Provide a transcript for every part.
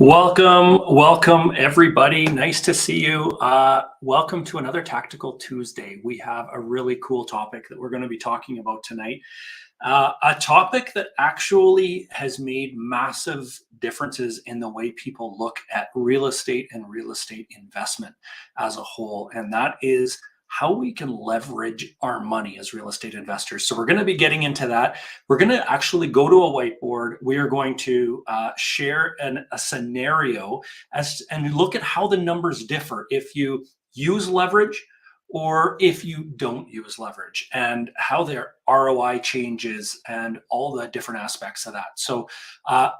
Welcome everybody. Nice to see you. Welcome to another Tactical Tuesday. We have a really cool topic that we're going to be talking about tonight. A topic that actually has made massive differences in the way people look at real estate and real estate investment as a whole, and that is how we can leverage our money as real estate investors. So we're going to be getting into that. We're going to actually go to a whiteboard. We are going to share a scenario and look at how the numbers differ if you use leverage or if you don't use leverage, and how their ROI changes and all the different aspects of that. So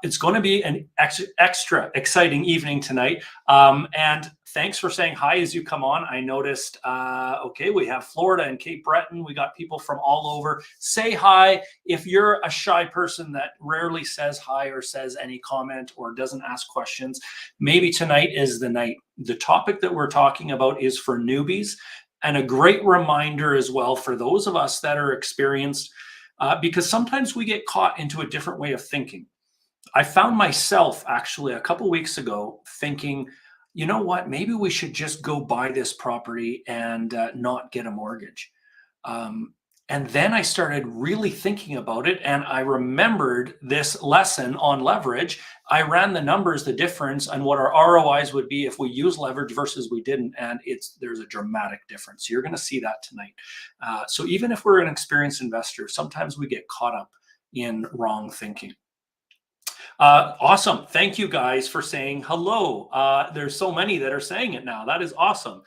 it's going to be an extra exciting evening tonight. And thanks for saying hi as you come on. I noticed, okay, we have Florida and Cape Breton. We got people from all over. Say hi. If you're a shy person that rarely says hi or says any comment or doesn't ask questions, maybe tonight is the night. The topic that we're talking about is for newbies. And a great reminder as well for those of us that are experienced, because sometimes we get caught into a different way of thinking. I found myself actually a couple weeks ago thinking, you know what, maybe we should just go buy this property and not get a mortgage. And then I started really thinking about it, and I remembered this lesson on leverage. I ran the numbers, the difference, and what our ROIs would be if we use leverage versus we didn't, and there's a dramatic difference. You're going to see that tonight. So even if we're an experienced investor, sometimes we get caught up in wrong thinking. Awesome. Thank you guys for saying hello. There's so many that are saying it now. That is awesome.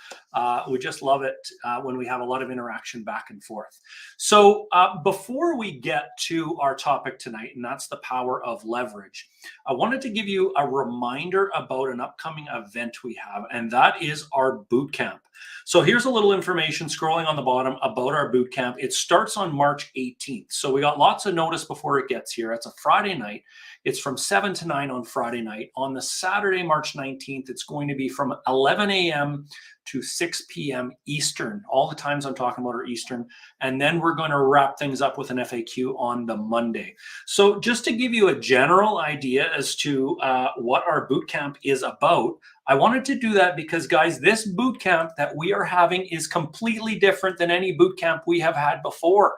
We just love it when we have a lot of interaction back and forth. So before we get to our topic tonight, and that's the power of leverage, I wanted to give you a reminder about an upcoming event we have, and that is our boot camp. So here's a little information scrolling on the bottom about our boot camp. It starts on March 18th. So we got lots of notice before it gets here. It's a Friday night. It's from 7 to 9 on Friday night. On the Saturday, March 19th, it's going to be from 11 a.m. to 6 p.m. Eastern. All the times I'm talking about are Eastern. And then we're going to wrap things up with an FAQ on the Monday. So just to give you a general idea as to what our boot camp is about, I wanted to do that because, guys, this boot camp that we are having is completely different than any boot camp we have had before.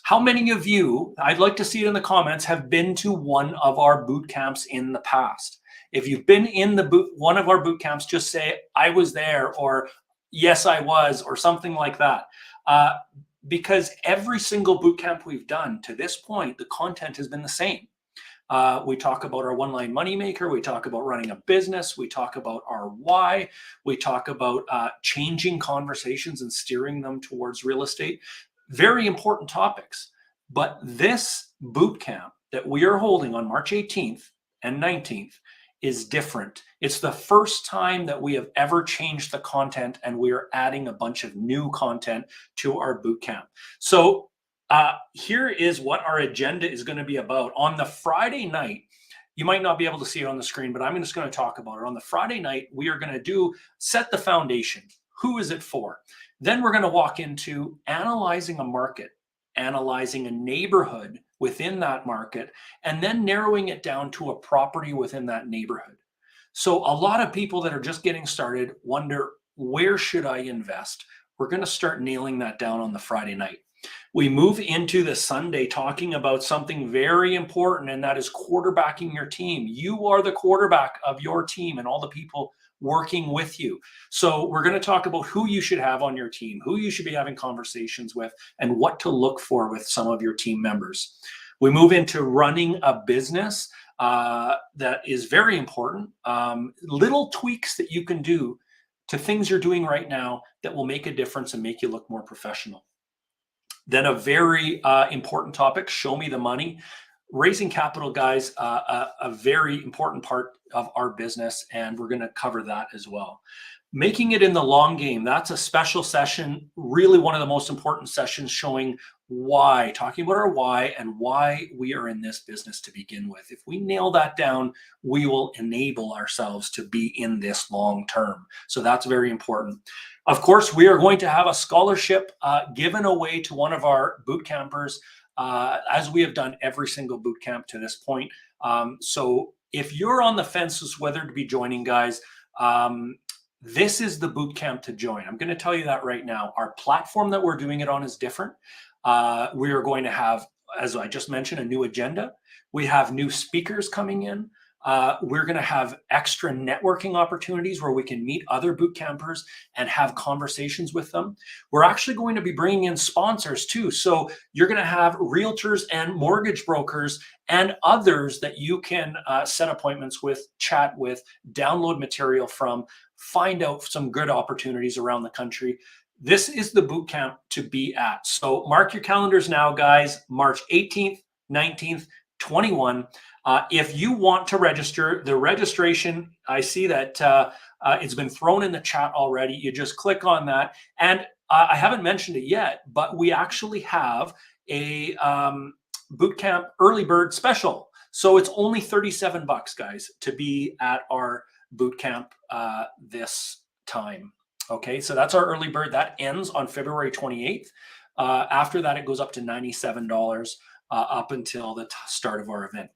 How many of you, I'd like to see it in the comments, have been to one of our boot camps in the past? If you've been in one of our boot camps, just say, I was there, or yes, I was, or something like that. Because every single boot camp we've done to this point, the content has been the same. We talk about our one-line moneymaker. We talk about running a business. We talk about our why. We talk about changing conversations and steering them towards real estate. Very important topics. But this boot camp that we are holding on March 18th and 19th is different. It's the first time that we have ever changed the content, and we are adding a bunch of new content to our boot camp. So here is what our agenda is going to be about. On the Friday night, you might not be able to see it on the screen, but I'm just going to talk about it. On the Friday night, we are going to set the foundation. Who is it for? Then we're going to walk into analyzing a market, analyzing a neighborhood within that market, and then narrowing it down to a property within that neighborhood. So a lot of people that are just getting started wonder, where should I invest? We're going to start nailing that down on the Friday night. We move into the Sunday talking about something very important, and that is quarterbacking your team. You are the quarterback of your team and all the people working with you. So we're going to talk about who you should have on your team, who you should be having conversations with, and what to look for with some of your team members. We move into running a business that is very important. Little tweaks that you can do to things you're doing right now that will make a difference and make you look more professional. Then a very important topic, show me the money. Raising capital, guys, a very important part of our business, and we're going to cover that as well. Making it in the long game, that's a special session, really one of the most important sessions, showing why, talking about our why and why we are in this business to begin with. If we nail that down, we will enable ourselves to be in this long term. So that's very important. Of course, we are going to have a scholarship given away to one of our boot campers, as we have done every single boot camp to this point. So if you're on the fence as whether to be joining, guys, this is the boot camp to join. I'm going to tell you that right now. Our platform that we're doing it on is different. We are going to have, as I just mentioned, a new agenda. We have new speakers coming in. We're going to have extra networking opportunities where we can meet other boot campers and have conversations with them. We're actually going to be bringing in sponsors too. So you're going to have realtors and mortgage brokers and others that you can set appointments with, chat with, download material from, find out some good opportunities around the country. This is the boot camp to be at. So mark your calendars now, guys. March 18th, 19th, 21. If you want to register, the registration, I see that it's been thrown in the chat already. You just click on that. And I haven't mentioned it yet, but we actually have a bootcamp early bird special. So it's only $37, guys, to be at our bootcamp this time. Okay, so that's our early bird. That ends on February 28th. After that, it goes up to $97 up until the start of our event.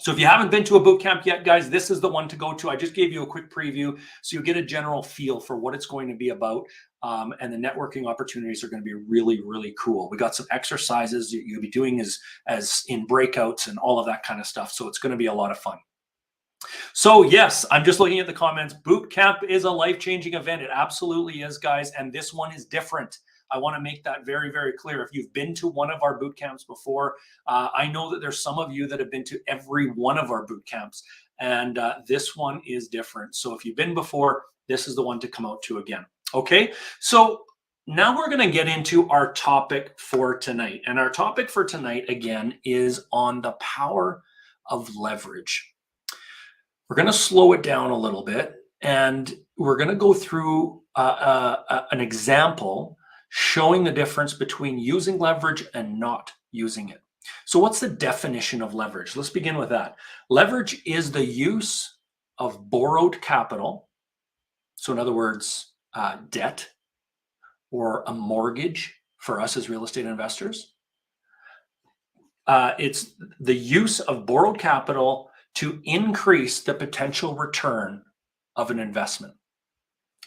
So if you haven't been to a boot camp yet, guys, this is the one to go to. I just gave you a quick preview so you get a general feel for what it's going to be about. And the networking opportunities are going to be really, really cool. We got some exercises you'll be doing as in breakouts and all of that kind of stuff. So it's going to be a lot of fun. So yes, I'm just looking at the comments. Boot camp is a life-changing event. It absolutely is, guys. And this one is different. I want to make that very, very clear. If you've been to one of our boot camps before, I know that there's some of you that have been to every one of our boot camps, and this one is different. So if you've been before, this is the one to come out to again. Okay, so now we're going to get into our topic for tonight. And our topic for tonight, again, is on the power of leverage. We're going to slow it down a little bit, and we're going to go through an example showing the difference between using leverage and not using it. So what's the definition of leverage? Let's begin with that. Leverage is the use of borrowed capital. So in other words, debt or a mortgage for us as real estate investors. It's the use of borrowed capital to increase the potential return of an investment.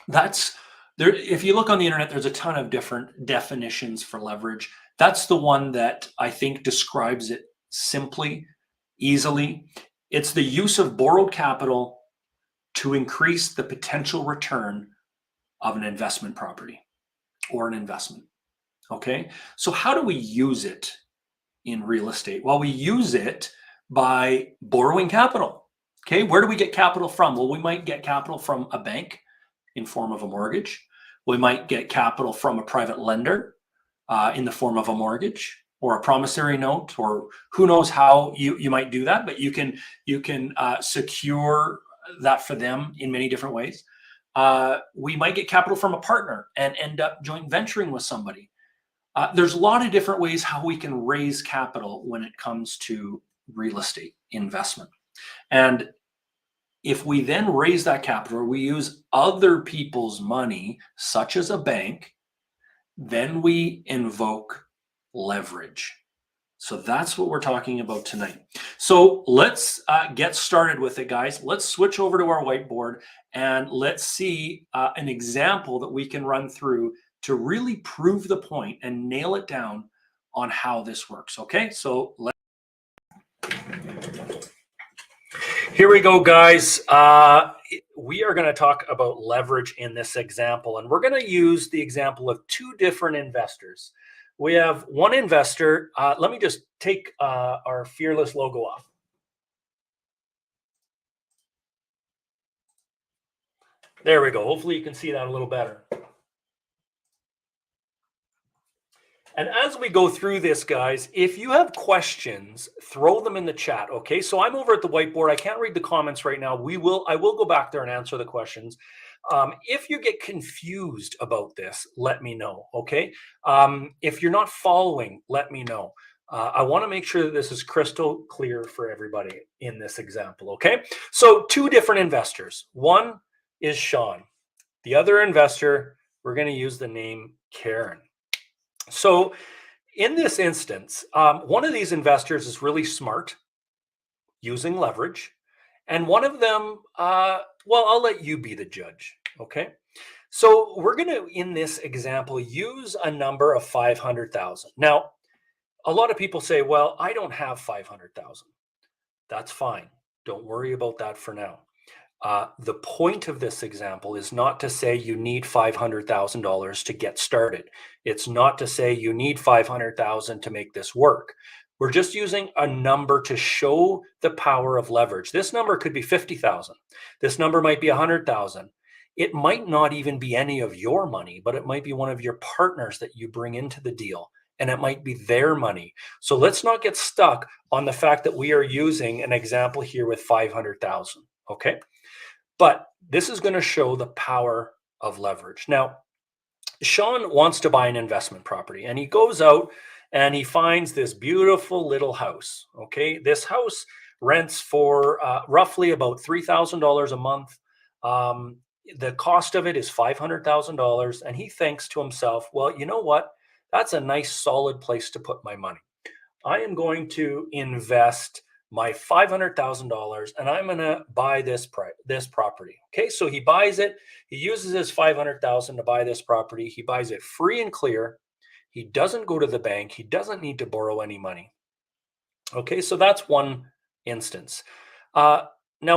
That's there. If you look on the internet, there's a ton of different definitions for leverage. That's the one that I think describes it simply, easily. It's the use of borrowed capital to increase the potential return of an investment property or an investment. Okay, so how do we use it in real estate? Well, we use it by borrowing capital. Okay, where do we get capital from? Well, we might get capital from a bank in form of a mortgage. We might get capital from a private lender in the form of a mortgage or a promissory note, or who knows how you might do that, but you can secure that for them in many different ways. We might get capital from a partner and end up joint venturing with somebody. There's a lot of different ways how we can raise capital when it comes to real estate investment. And if we then raise that capital, or we use other people's money, such as a bank, then we invoke leverage. So that's what we're talking about tonight. So let's get started with it, guys. Let's switch over to our whiteboard and let's see an example that we can run through to really prove the point and nail it down on how this works. Okay, so here we go, guys. We are going to talk about leverage in this example, and we're going to use the example of two different investors. We have one investor. Let me just take our Fearless logo off. There we go. Hopefully you can see that a little better. And as we go through this, guys, if you have questions, throw them in the chat, okay? So I'm over at the whiteboard. I can't read the comments right now. I will go back there and answer the questions. If you get confused about this, let me know, okay? If you're not following, let me know. I want to make sure that this is crystal clear for everybody in this example, okay? So two different investors. One is Sean. The other investor, we're going to use the name Karen. So in this instance, one of these investors is really smart, using leverage, And one of them, well, I'll let you be the judge. Okay. So we're going to, in this example, use a number of 500,000. Now, a lot of people say, well, I don't have 500,000. That's fine. Don't worry about that for now. The point of this example is not to say you need $500,000 to get started. It's not to say you need 500,000 to make this work. We're just using a number to show the power of leverage. This number could be 50,000. This number might be 100,000. It might not even be any of your money, but it might be one of your partners that you bring into the deal, and it might be their money. So let's not get stuck on the fact that we are using an example here with 500,000. Okay. But this is going to show the power of leverage. Now, Sean wants to buy an investment property, and he goes out and he finds this beautiful little house. Okay. This house rents for roughly about $3,000 a month. The cost of it is $500,000. And he thinks to himself, well, you know what? That's a nice solid place to put my money. I am going to invest my $500,000 and I'm going to buy this property. Okay, so he buys it. He uses his $500,000 to buy this property. He buys it free and clear. He doesn't go to the bank. He doesn't need to borrow any money. Okay, so that's one instance. Now,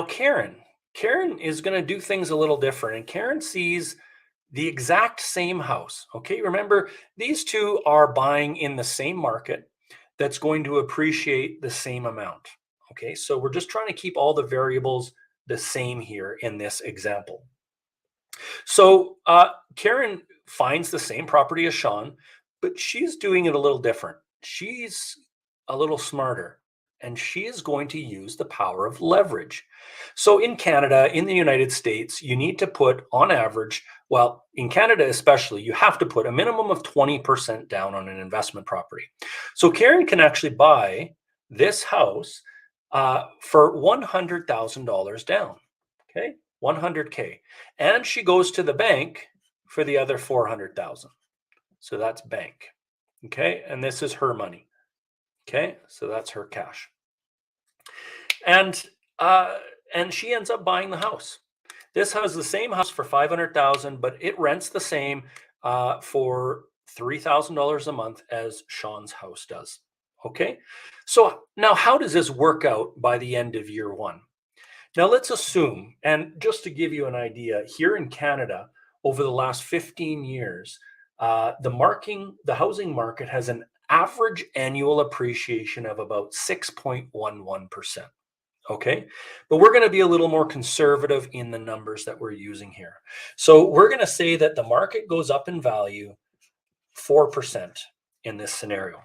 Karen is going to do things a little different, and Karen sees the exact same house. Okay, remember, these two are buying in the same market that's going to appreciate the same amount. Okay, so we're just trying to keep all the variables the same here in this example. So Karen finds the same property as Sean, but she's doing it a little different. She's a little smarter, and she is going to use the power of leverage. So in Canada, in the United States, you need to put on average, well, in Canada especially, you have to put a minimum of 20% down on an investment property. So Karen can actually buy this house for $100,000 down, okay, 100K. And she goes to the bank for the other 400,000. So that's bank, okay? And this is her money, okay? So that's her cash. And she ends up buying the house. This has the same house for $500,000, but it rents the same for $3,000 a month as Sean's house does. Okay, so now how does this work out by the end of year one? Now let's assume, and just to give you an idea, here in Canada, over the last 15 years, the housing market has an average annual appreciation of about 6.11%. Okay, but we're going to be a little more conservative in the numbers that we're using here. So we're going to say that the market goes up in value 4% in this scenario.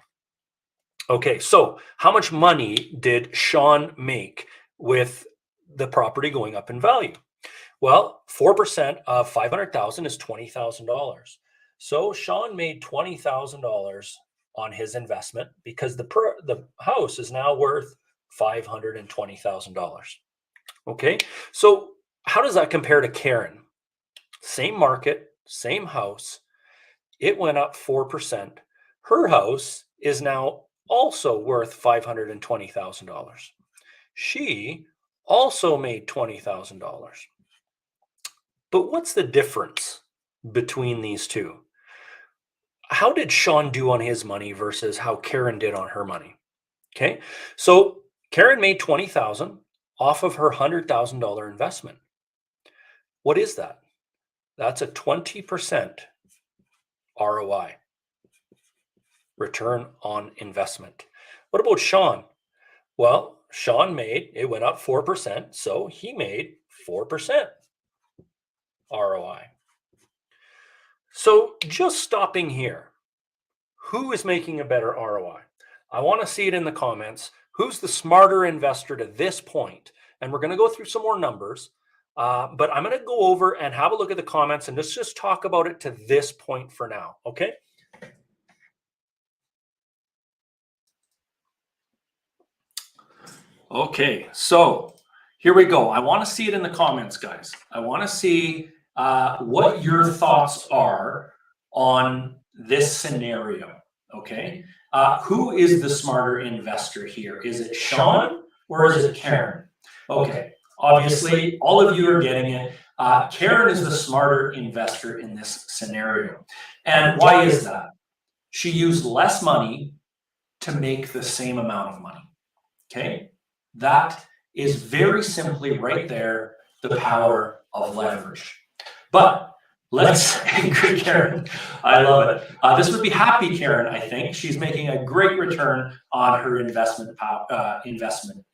Okay, so how much money did Sean make with the property going up in value? Well, 4% of 500,000 is $20,000. So Sean made $20,000 on his investment because the house is now worth $520,000. Okay, so how does that compare to Karen? Same market, same house. It went up 4%. Her house is now also worth $520,000. She also made $20,000. But what's the difference between these two? How did Sean do on his money versus how Karen did on her money? Okay, so Karen made $20,000 off of her $100,000 investment. What is that? That's a 20% ROI, return on investment. What about Sean? Well, Sean it went up 4%, so he made 4% ROI. So just stopping here, who is making a better ROI? I want to see it in the comments. Who's the smarter investor to this point? And we're going to go through some more numbers, but I'm going to go over and have a look at the comments and let's just talk about it to this point for now, okay? Okay, so here we go. I want to see it in the comments, guys. I want to see what your thoughts are on this scenario, okay? Who is the smarter investor here? Is it Sean or is it Karen? Okay, Obviously, all of you are getting it. Karen is the smarter investor in this scenario. And why is that? She used less money to make the same amount of money. Okay? That is very simply right there the power of leverage. But let's angry Karen. I love it. This would be happy Karen, I think. She's making a great return on her investment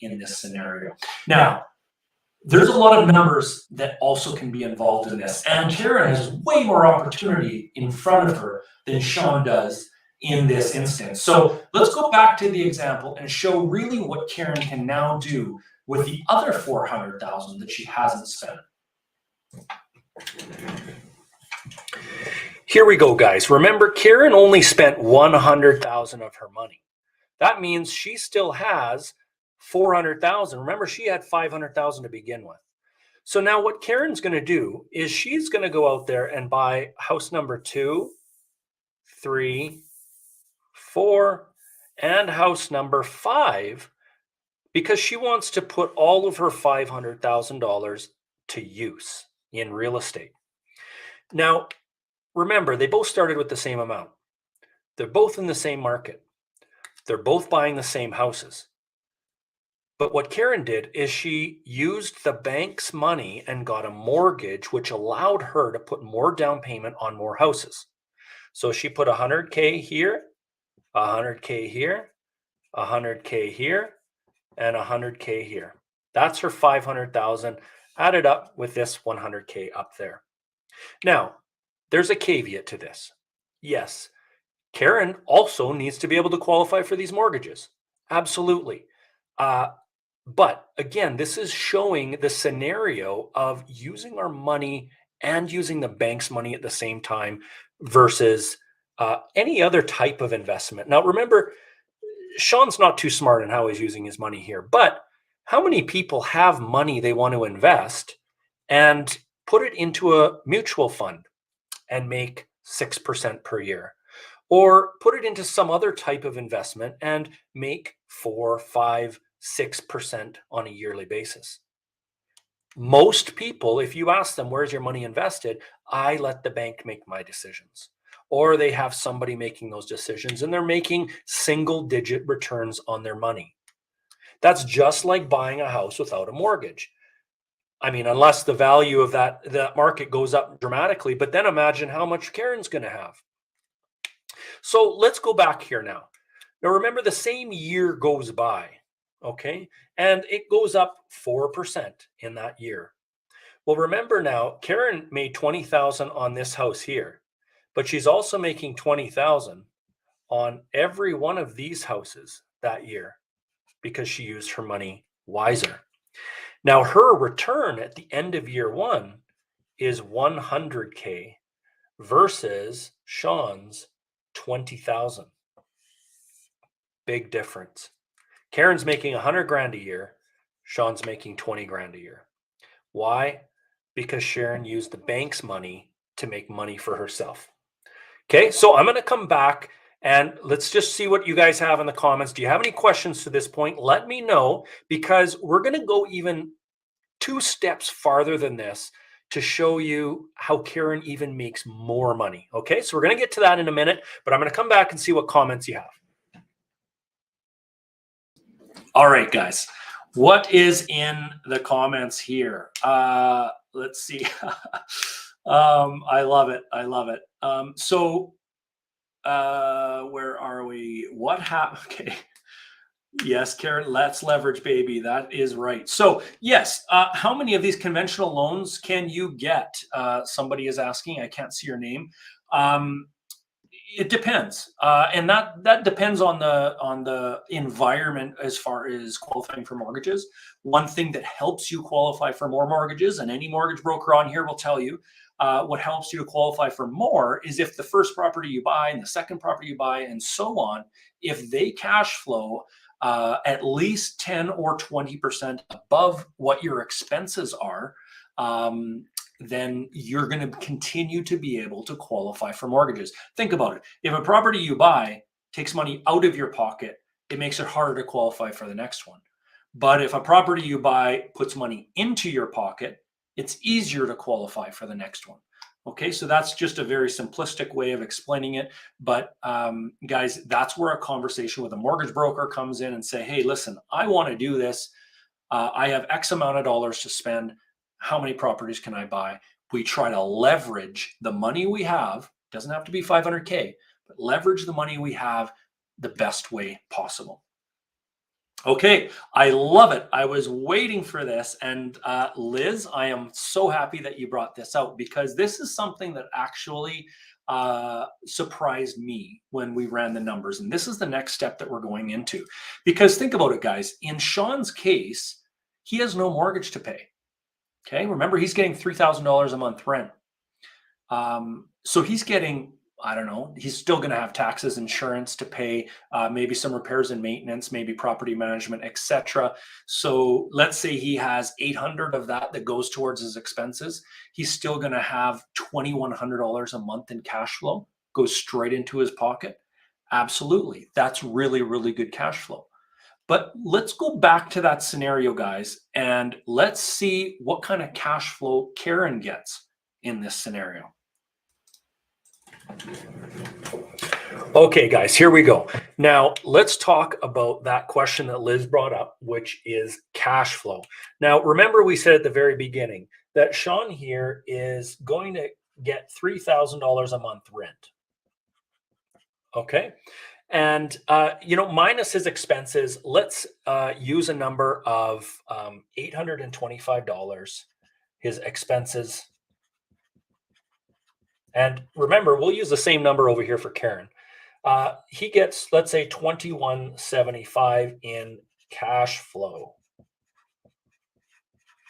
in this scenario. Now, there's a lot of numbers that also can be involved in this. And Karen has way more opportunity in front of her than Sean does in this instance. So let's go back to the example and show really what Karen can now do with the other $400,000 that she hasn't spent. Here we go, guys. Remember, Karen only spent $100,000 of her money. That means she still has $400,000. Remember, she had $500,000 to begin with. So now what Karen's going to do is she's going to go out there and buy house number 2, 3, 4, and house number 5 because she wants to put all of her $500,000 to use in real estate. Now, remember, they both started with the same amount. They're both in the same market. They're both buying the same houses. But what Karen did is she used the bank's money and got a mortgage, which allowed her to put more down payment on more houses. So she put $100K here, $100K here, $100K here, and $100K here. That's her $500,000 added up with this $100K up there. Now, there's a caveat to this. Yes, Karen also needs to be able to qualify for these mortgages. Absolutely. But again, this is showing the scenario of using our money and using the bank's money at the same time versus any other type of investment. Now, remember, Sean's not too smart in how he's using his money here, but how many people have money they want to invest and put it into a mutual fund and make 6% per year? Or put it into some other type of investment and make 4, 5, 6% on a yearly basis. Most people, if you ask them, where's your money invested? I let the bank make my decisions. Or they have somebody making those decisions and they're making single-digit returns on their money. That's just like buying a house without a mortgage. I mean, unless the value of that market goes up dramatically, but then imagine how much Karen's going to have. So let's go back here now. Now, remember, the same year goes by, okay? And it goes up 4% in that year. Well, remember now, Karen made $20,000 on this house here, but she's also making $20,000 on every one of these houses that year because she used her money wiser. Now, her return at the end of year 1 is $100K versus Sean's $20,000. Big difference. Karen's making $100,000 a year. Sean's making $20,000 a year. Why? Because Sharon used the bank's money to make money for herself. Okay, so I'm going to come back and let's just see what you guys have in the comments. Do you have any questions to this point? Let me know, because we're going to go even 2 steps farther than this to show you how Karen even makes more money. Okay, so we're going to get to that in a minute, but I'm going to come back and see what comments you have. All right, guys, what is in the comments here? Let's see. I love it. I love it. Where are we? What happened? Okay. Yes, Karen, let's leverage, baby. That is right. So yes, how many of these conventional loans can you get? Somebody is asking. I can't see your name. It depends, and that depends on the environment as far as qualifying for mortgages. One thing that helps you qualify for more mortgages, and any mortgage broker on here will tell you, what helps you to qualify for more is if the first property you buy and the second property you buy and so on, if they cash flow at least 10 or 20% above what your expenses are, then you're going to continue to be able to qualify for mortgages. Think about it. If a property you buy takes money out of your pocket, it makes it harder to qualify for the next one. But if a property you buy puts money into your pocket, it's easier to qualify for the next one. Okay, so that's just a very simplistic way of explaining it. But guys, that's where a conversation with a mortgage broker comes in and say, hey, listen, I want to do this. I have X amount of dollars to spend. How many properties can I buy? We try to leverage the money we have. Doesn't have to be 500K, but leverage the money we have the best way possible. Okay, I love it. I was waiting for this. And Liz, I am so happy that you brought this out, because this is something that actually surprised me when we ran the numbers. And this is the next step that we're going into. Because think about it, guys. In Sean's case, he has no mortgage to pay. Okay, remember, he's getting $3,000 a month rent. So he's getting, I don't know, he's still going to have taxes, insurance to pay, maybe some repairs and maintenance, maybe property management, etc. So let's say he has 800 of that goes towards his expenses. He's still going to have $2,100 a month in cash flow, goes straight into his pocket. Absolutely. That's really, really good cash flow. But let's go back to that scenario, guys, and let's see what kind of cash flow Karen gets in this scenario. Okay, guys, here we go. Now, let's talk about that question that Liz brought up, which is cash flow. Now, remember we said at the very beginning that Sean here is going to get $3,000 a month rent. Okay. And, minus his expenses, let's use a number of $825, his expenses. And remember, we'll use the same number over here for Karen. He gets, let's say, $2,175 in cash flow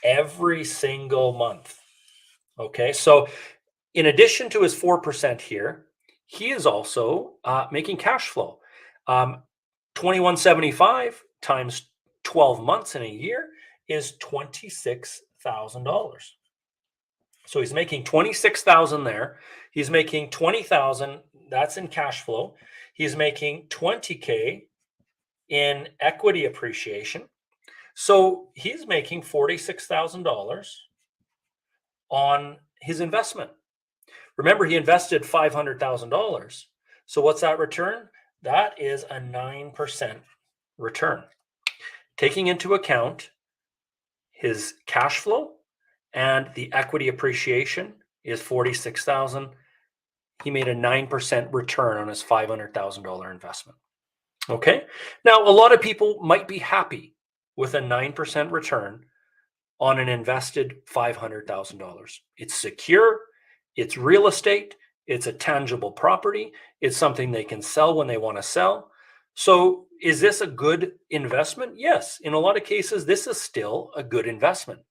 every single month. Okay, so in addition to his 4% here, he is also making cash flow. $2,175 times 12 months in a year is $26,000. So he's making $26,000 there. He's making $20,000. That's in cash flow. He's making $20K in equity appreciation. So he's making $46,000 on his investment. Remember, he invested $500,000. So what's that return? That is a 9% return. Taking into account his cash flow and the equity appreciation is $46,000. He made a 9% return on his $500,000 investment. Okay. Now, a lot of people might be happy with a 9% return on an invested $500,000. It's secure. It's real estate. It's a tangible property. It's something they can sell when they want to sell. So is this a good investment? Yes. In a lot of cases, this is still a good investment.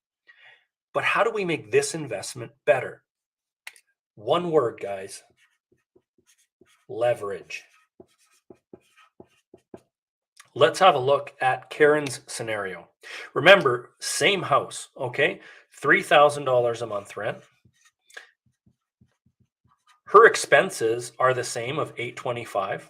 But how do we make this investment better? One word, guys. Leverage. Let's have a look at Karen's scenario. Remember, same house, okay? $3,000 a month rent. Her expenses are the same of $825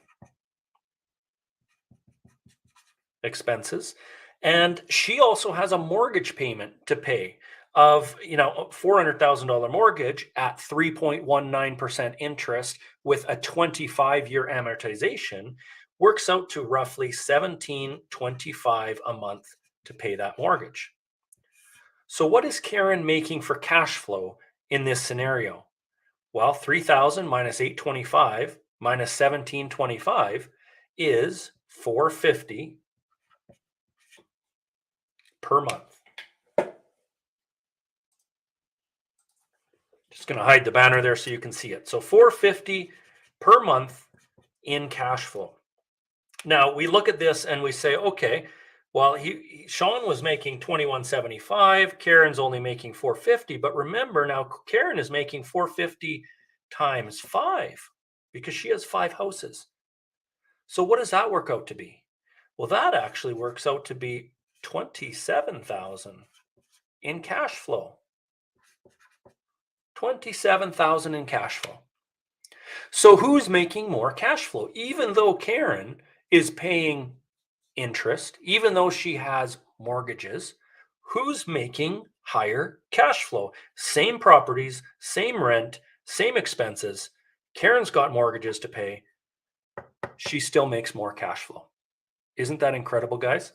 expenses. And she also has a mortgage payment to pay of, a $400,000 mortgage at 3.19% interest with a 25-year amortization works out to roughly $1,725 a month to pay that mortgage. So what is Karen making for cash flow in this scenario? Well, $3,000 minus $825 minus $1,725 is $450 per month. Just going to hide the banner there so you can see it. So $450 per month in cash flow. Now we look at this and we say, okay, well, Sean was making $2,175. Karen's only making $450. But remember, now Karen is making $450 times 5 because she has 5 houses. So what does that work out to be? Well, that actually works out to be $27,000 in cash flow. $27,000 in cash flow. So who's making more cash flow? Even though Karen is paying interest, even though she has mortgages, who's making higher cash flow? Same properties, same rent, same expenses. Karen's got mortgages to pay. She still makes more cash flow. Isn't that incredible, guys?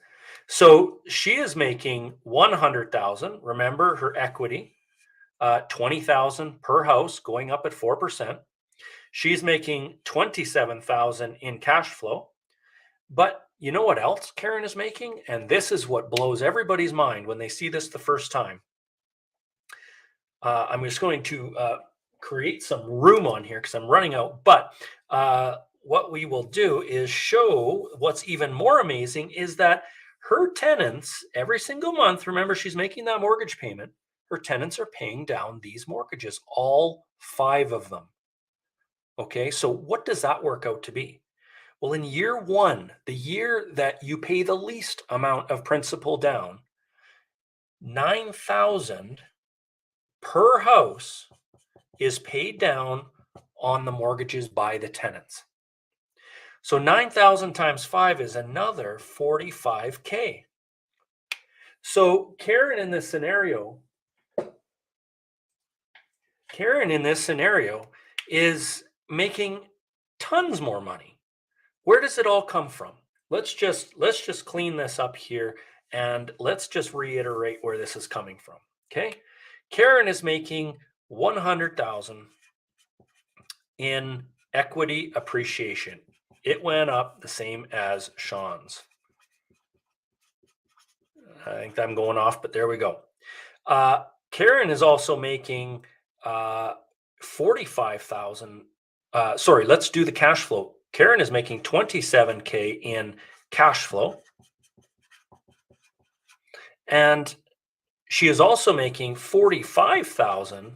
So she is making 100,000. Remember her equity, 20,000 per house, going up at 4%. She's making 27,000 in cash flow. But you know what else Karen is making? And this is what blows everybody's mind when they see this the first time. I'm just going to create some room on here because I'm running out. But what we will do is show what's even more amazing is that her tenants every single month, remember she's making that mortgage payment, her tenants are paying down these mortgages, all 5 of them. Okay, so what does that work out to be? Well, in year 1, the year that you pay the least amount of principal down, $9,000 per house is paid down on the mortgages by the tenants. So 9,000 times 5 is another $45K. So Karen in this scenario is making tons more money. Where does it all come from? Let's just clean this up here and let's just reiterate where this is coming from. Okay, Karen is making 100,000 in equity appreciation. It went up the same as Sean's. I think I'm going off, but there we go. Karen is also making 45,000. Sorry, let's do the cash flow. Karen is making 27K in cash flow. And she is also making 45,000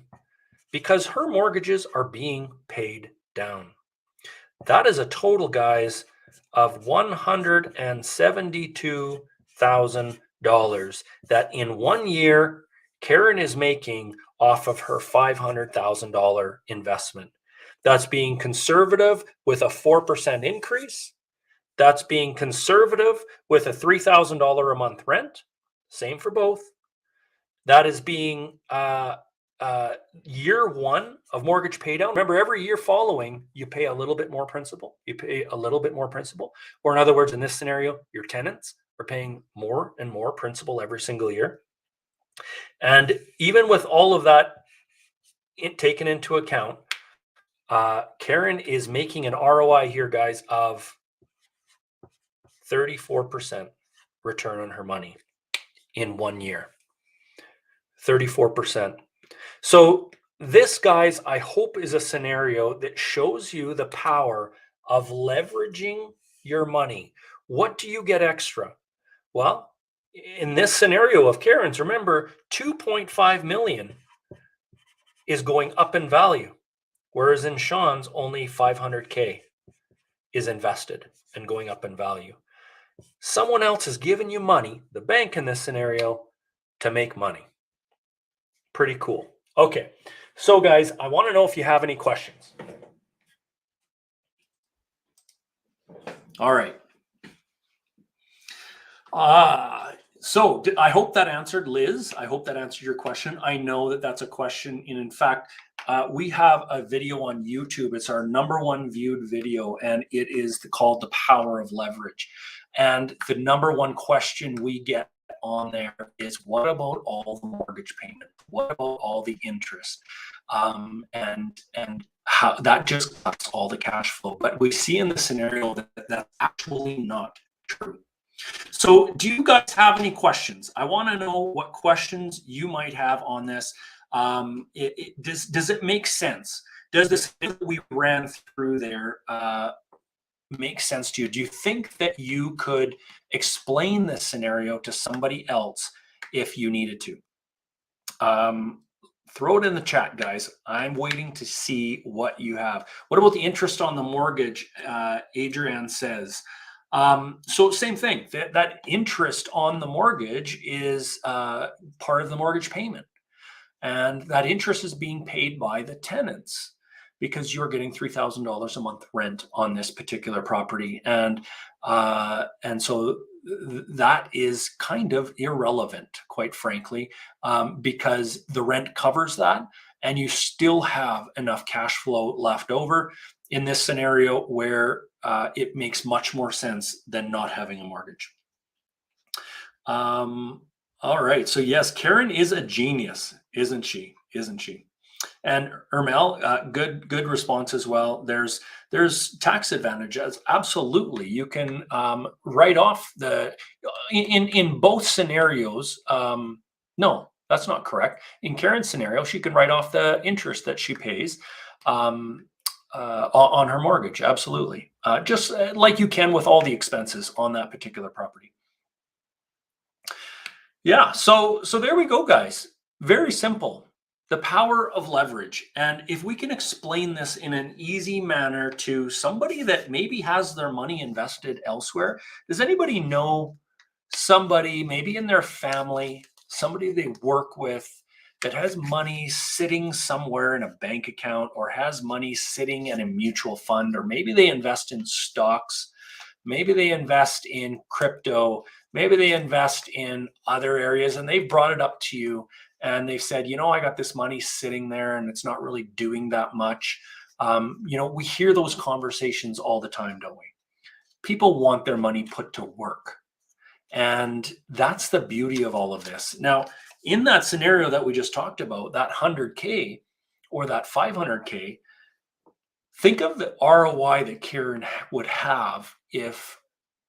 because her mortgages are being paid down. That is a total, guys, of $172,000 that in 1 year Karen is making off of her $500,000 investment. That's being conservative with a 4% increase. That's being conservative with a $3,000 a month rent. Same for both. That is being year 1 of mortgage pay down. Remember, every year following, you pay a little bit more principal. You pay a little bit more principal. Or in other words, in this scenario, your tenants are paying more and more principal every single year. And even with all of that taken into account, Karen is making an ROI here, guys, of 34% return on her money in 1 year. 34%. So this, guys, I hope is a scenario that shows you the power of leveraging your money. What do you get extra? Well, in this scenario of Karen's, remember, 2.5 million is going up in value, whereas in Sean's, only 500K is invested and going up in value. Someone else is giving you money, the bank in this scenario, to make money. Pretty cool. Okay, so guys, I want to know if you have any questions. All right. So I hope that answered, Liz. I hope that answered your question. I know that that's a question. And in fact, we have a video on YouTube. It's our #1 viewed video, and it is called The Power of Leverage. And the #1 question we get on there is, what about all the mortgage payment? What about all the interest? And how that just cuts all the cash flow. But we see in the scenario that that's actually not true. So do you guys have any questions? I want to know what questions you might have on this. Does it make sense? Does this that we ran through there make sense to you? Do you think that you could explain this scenario to somebody else if you needed to? Throw it in the chat, guys. I'm waiting to see what you have. What about the interest on the mortgage? Adrienne says. So same thing, that interest on the mortgage is part of the mortgage payment. And that interest is being paid by the tenants. because you're getting $3,000 a month rent on this particular property. And so that is kind of irrelevant, quite frankly, because the rent covers that, and you still have enough cash flow left over in this scenario where it makes much more sense than not having a mortgage. All right. So yes, Karen is a genius, isn't she? Isn't she? And Ermel, good response as well. There's tax advantages. Absolutely, you can write off the in both scenarios. No, that's not correct. In Karen's scenario, she can write off the interest that she pays on her mortgage. Absolutely, just like you can with all the expenses on that particular property. Yeah, so there we go, guys. Very simple. The power of leverage. And if we can explain this in an easy manner to somebody that maybe has their money invested elsewhere, does anybody know somebody, maybe in their family, somebody they work with, that has money sitting somewhere in a bank account, or has money sitting in a mutual fund, or maybe they invest in stocks, maybe they invest in crypto, maybe they invest in other areas, and they've brought it up to you and they've said, I got this money sitting there and it's not really doing that much. We hear those conversations all the time, don't we? People want their money put to work. And that's the beauty of all of this. Now, in that scenario that we just talked about, that 100K or that 500K, think of the ROI that Karen would have if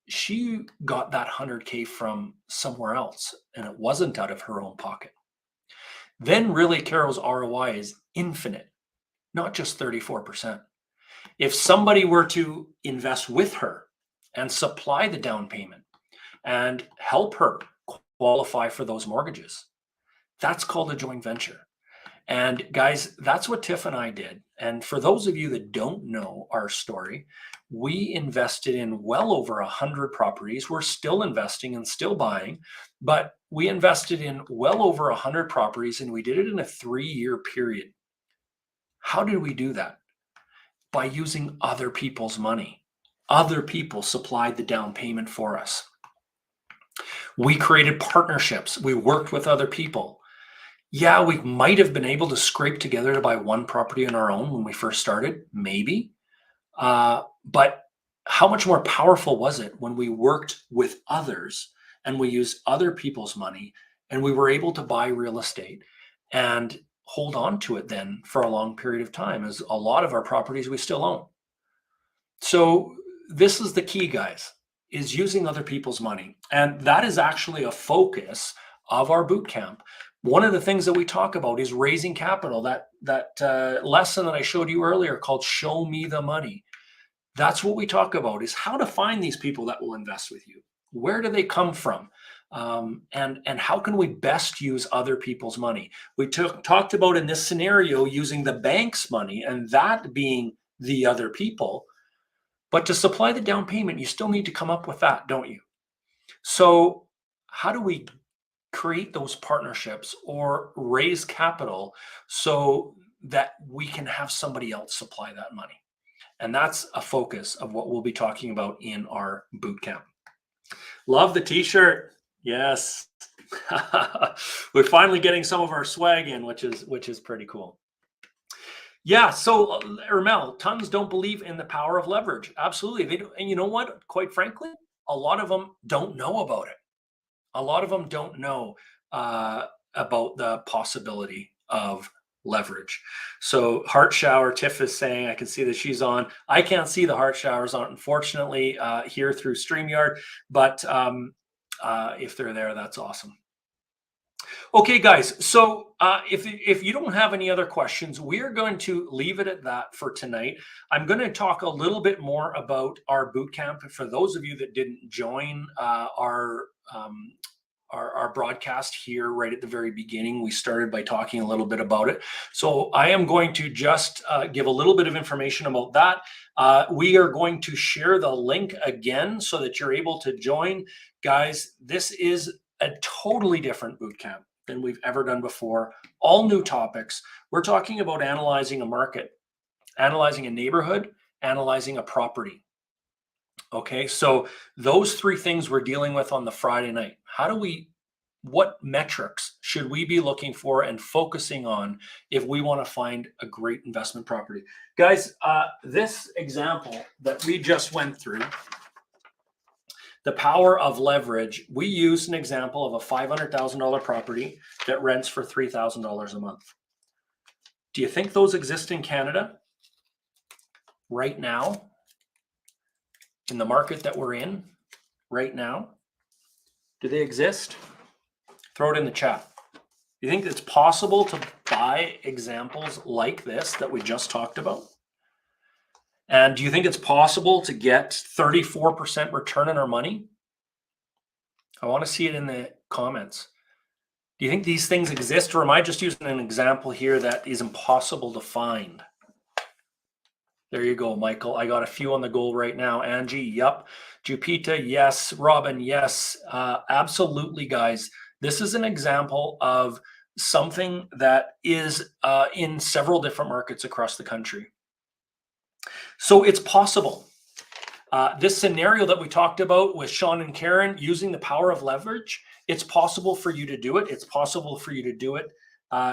she got that 100K from somewhere else and it wasn't out of her own pocket. Then really Carol's ROI is infinite, not just 34%. If somebody were to invest with her and supply the down payment and help her qualify for those mortgages, that's called a joint venture. And guys, that's what Tiff and I did. And for those of you that don't know our story, we invested in well over 100 properties. We're still investing and still buying, but we invested in well over 100 properties, and we did it in a 3-year period. How did we do that? By using other people's money. Other people supplied the down payment for us. We created partnerships. We worked with other people. Yeah, we might have been able to scrape together to buy one property on our own when we first started, maybe. But how much more powerful was it when we worked with others and we used other people's money and we were able to buy real estate and hold on to it then for a long period of time, as a lot of our properties we still own. So this is the key, guys, is using other people's money. And that is actually a focus of our boot camp. One of the things that we talk about is raising capital. That lesson that I showed you earlier called Show Me the Money. That's what we talk about, is how to find these people that will invest with you. Where do they come from? And how can we best use other people's money? We talked about in this scenario using the bank's money and that being the other people. But to supply the down payment, you still need to come up with that, don't you? So how do we create those partnerships or raise capital so that we can have somebody else supply that money? And that's a focus of what we'll be talking about in our boot camp. Love the t-shirt. Yes. We're finally getting some of our swag in, which is pretty cool. Yeah, so Ermel, tons don't believe in the power of leverage. Absolutely. They do. And you know what? Quite frankly, a lot of them don't know about it. A lot of them don't know about the possibility of leverage. So heart shower, Tiff is saying, I can see that she's on. I can't see the heart showers on, unfortunately, here through StreamYard, but if they're there, that's awesome. Okay, guys, so if you don't have any other questions, we're going to leave it at that for tonight. I'm going to talk a little bit more about our boot camp. For those of you that didn't join our broadcast here right at the very beginning, we started by talking a little bit about it. So I am going to just give a little bit of information about that. We are going to share the link again so that you're able to join. Guys, this is a totally different boot camp than we've ever done before. All new topics. We're talking about analyzing a market analyzing a neighborhood, analyzing a property. Okay, so those three things we're dealing with on the Friday night. What metrics should we be looking for and focusing on if we want to find a great investment property? Guys, this example that we just went through, the power of leverage, we used an example of a $500,000 property that rents for $3,000 a month. Do you think those exist in Canada right now, in the market that we're in right now? Do they exist? Throw it in the chat. You think it's possible to buy examples like this that we just talked about? And do you think it's possible to get 34% return on our money? I want to see it in the comments. Do you think these things exist, or am I just using an example here that is impossible to find? There you go, Michael. I got a few on the go right now. Angie, yep. Jupita, yes. Robin, yes. Absolutely, guys. This is an example of something that is in several different markets across the country. So it's possible. This scenario that we talked about with Sean and Karen, using the power of leverage, it's possible for you to do it. It's possible for you to do it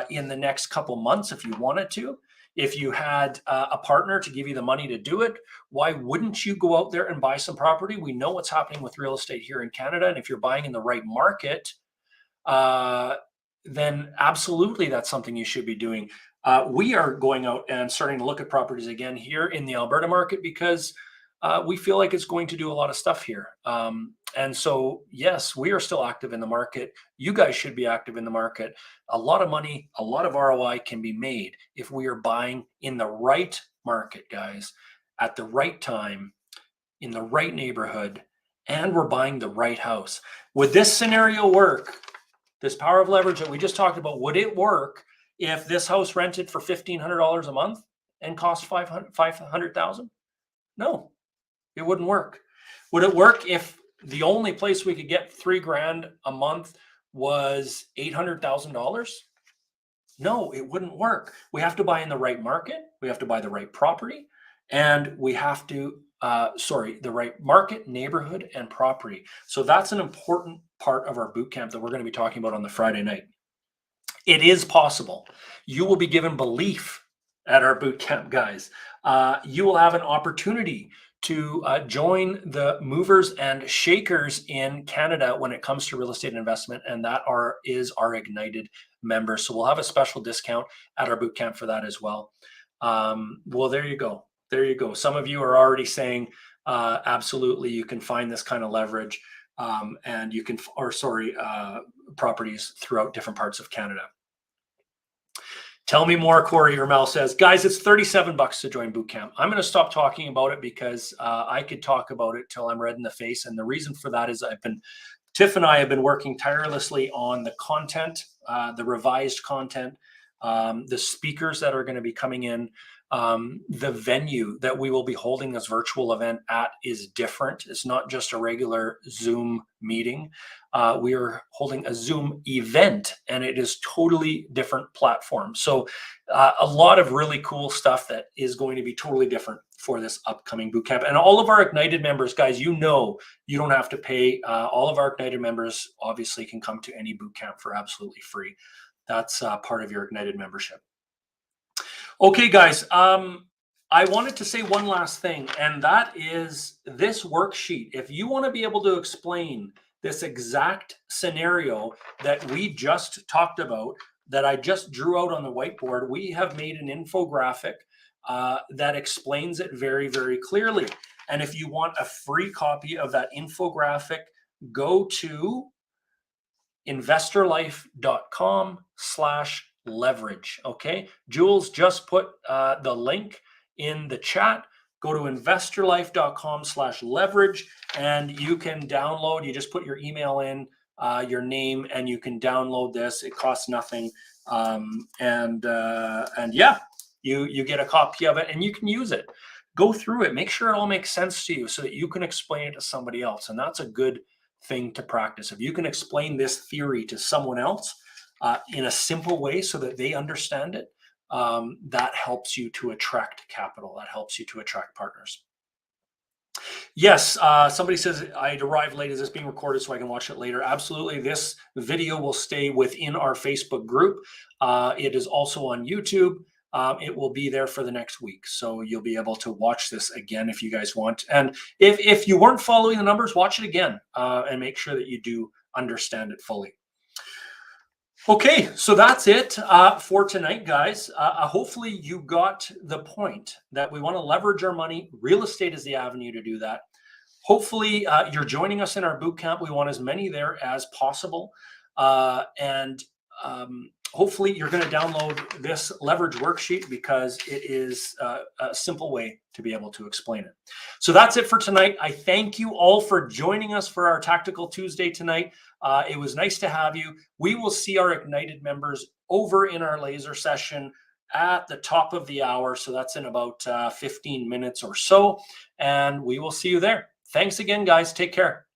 in the next couple months if you wanted to. If you had a partner to give you the money to do it, why wouldn't you go out there and buy some property? We know what's happening with real estate here in Canada. And if you're buying in the right market, then absolutely that's something you should be doing. We are going out and starting to look at properties again here in the Alberta market because we feel like it's going to do a lot of stuff here. And so, yes, we are still active in the market. You guys should be active in the market. A lot of money, a lot of ROI can be made if we are buying in the right market, guys, at the right time, in the right neighborhood, and we're buying the right house. Would this scenario work? This power of leverage that we just talked about, would it work if this house rented for $1,500 a month and cost $500,000? No, it wouldn't work. Would it work if the only place we could get $3,000 a month was $800,000? No, it wouldn't work. We have to buy in the right market. We have to buy the right property, and we have to the right market, neighborhood, and property. So that's an important part of our boot camp that we're going to be talking about on the Friday night. It is possible. You will be given belief at our boot camp, guys. You will have an opportunity to join the movers and shakers in Canada when it comes to real estate investment, and that is our Ignited members. So we'll have a special discount at our boot camp for that as well. Well, there you go. There you go. Some of you are already saying, absolutely, you can find this kind of leverage and you can, properties throughout different parts of Canada. Tell me more, Corey or Mel says, guys, it's $37 to join boot camp. I'm going to stop talking about it because I could talk about it till I'm red in the face. And the reason for that is Tiff and I have been working tirelessly on the content, the revised content, the speakers that are going to be coming in. The venue that we will be holding this virtual event at is different. It's not just a regular Zoom meeting. We are holding a Zoom event, and it is totally different platform. So a lot of really cool stuff that is going to be totally different for this upcoming bootcamp. And all of our Ignited members, guys, you know, you don't have to pay. All of our Ignited members obviously can come to any bootcamp for absolutely free. That's part of your Ignited membership. Okay, guys, I wanted to say one last thing, and that is this worksheet. If you want to be able to explain this exact scenario that we just talked about, that I just drew out on the whiteboard, we have made an infographic that explains it very, very clearly. And if you want a free copy of that infographic, go to investorlife.com/leverage. Okay, Jules just put the link in the chat. Go to investorlife.com/leverage and you can download. You just put your email in, your name, and you can download this. It costs nothing, and yeah, you get a copy of it and you can use it. Go through it. Make sure it all makes sense to you so that you can explain it to somebody else, and that's a good thing to practice. If you can explain this theory to someone else in a simple way so that they understand it, that helps you to attract capital, that helps you to attract partners. Yes, somebody says I arrived late. Is this being recorded so I can watch it later? Absolutely. This video will stay within our Facebook group. It is also on YouTube. It will be there for the next week. So you'll be able to watch this again if you guys want. And if you weren't following the numbers, watch it again and make sure that you do understand it fully. Okay, so that's it for tonight, guys. Hopefully you got the point that we want to leverage our money. Real estate is the avenue to do that. Hopefully you're joining us in our boot camp. We want as many there as possible. And hopefully you're going to download this leverage worksheet because it is a simple way to be able to explain it. So that's it for tonight. I thank you all for joining us for our Tactical Tuesday tonight. It was nice to have you. We will see our Ignited members over in our laser session at the top of the hour. So that's in about 15 minutes or so. And we will see you there. Thanks again, guys. Take care.